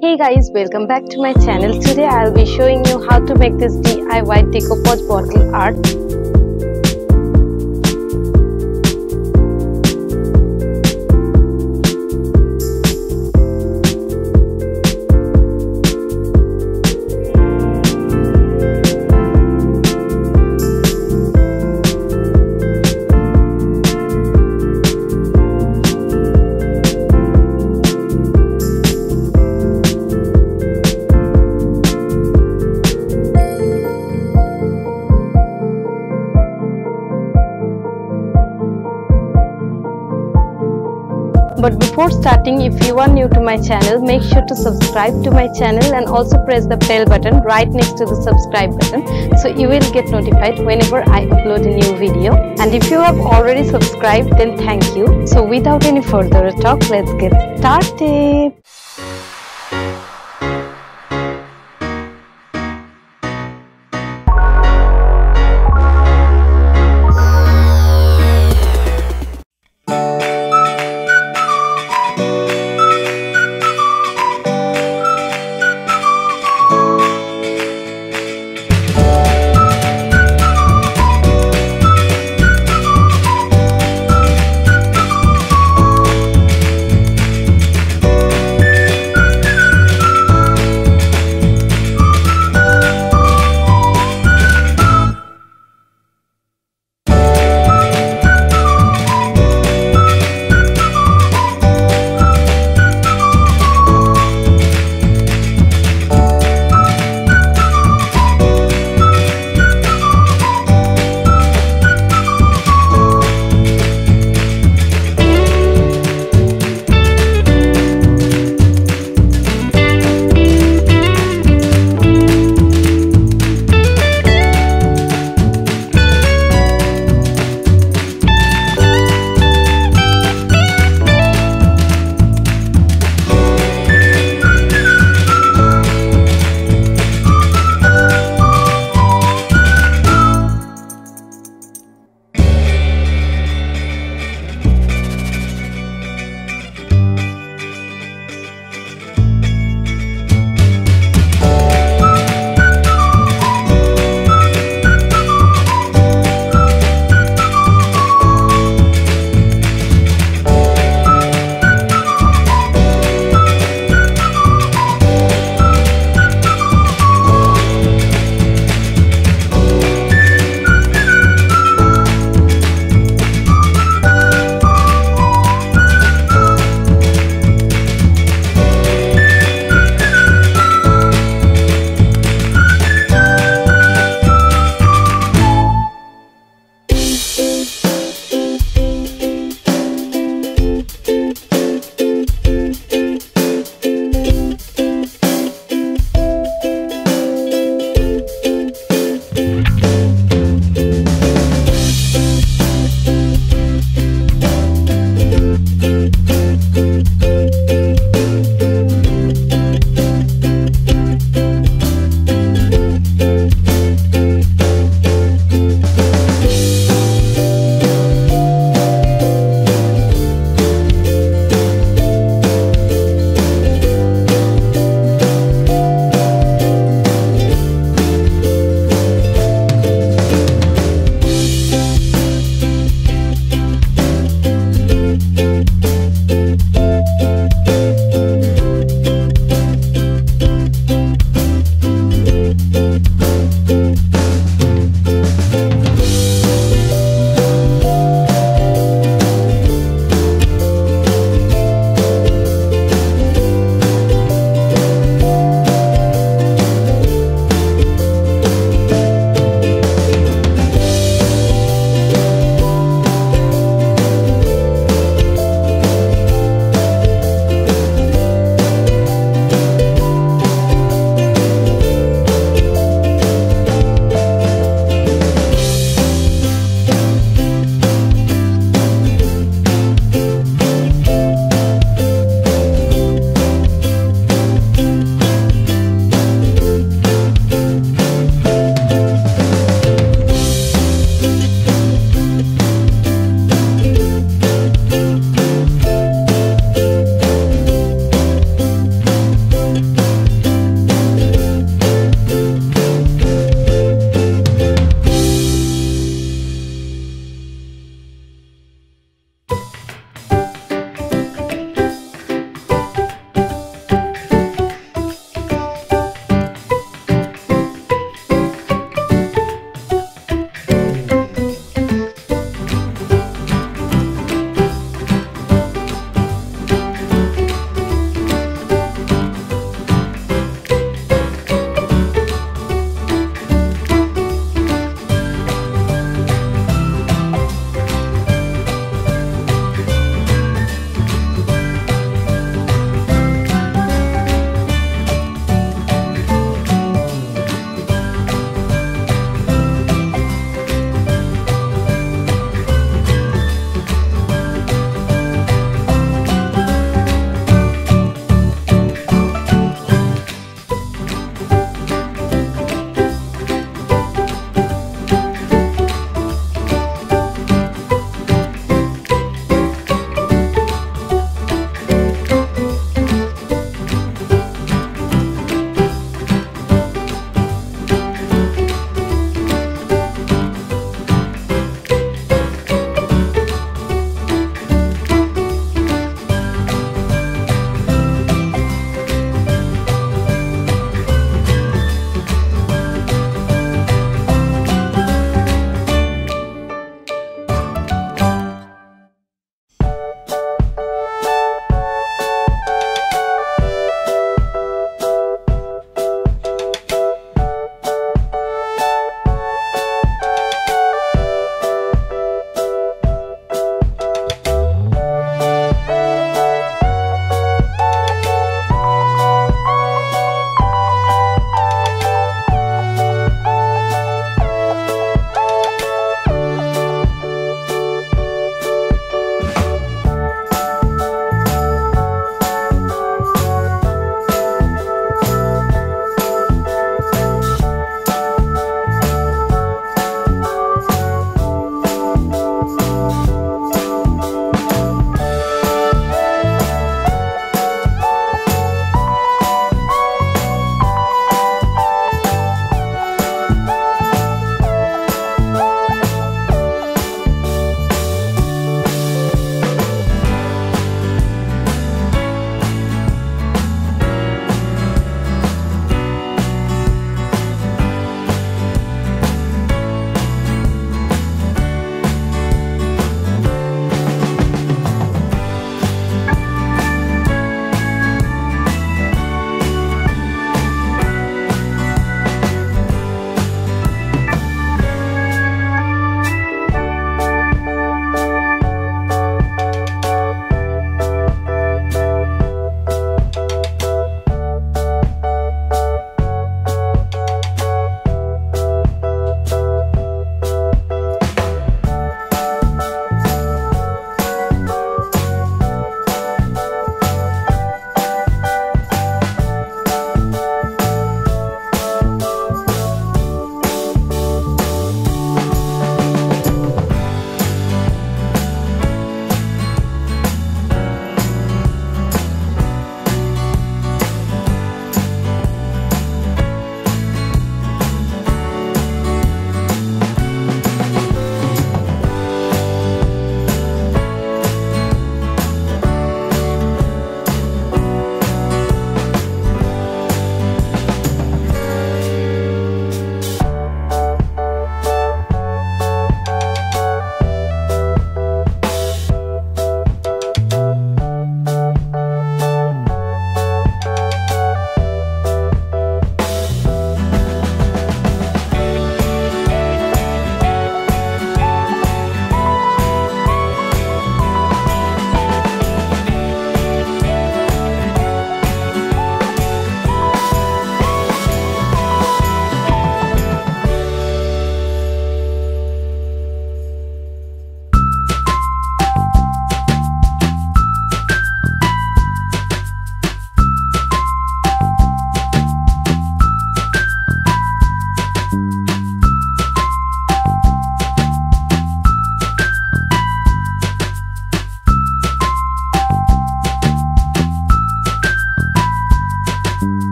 Hey guys, welcome back to my channel. Today I'll be showing you how to make this DIY decoupage bottle art. But before starting, if you are new to my channel, make sure to subscribe to my channel and also press the bell button right next to the subscribe button so you will get notified whenever I upload a new video. And if you have already subscribed, then thank you. So without any further talk, let's get started.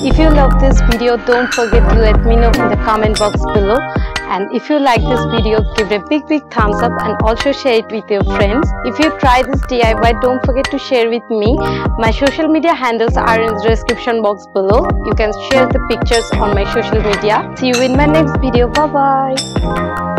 if you love this video, don't forget to let me know in the comment box below. And if you like this video, give it a big thumbs up and also share it with your friends. If you try this DIY, don't forget to share with me. My social media handles are in the description box below. You can share the pictures on my social media. See you in my next video. Bye bye.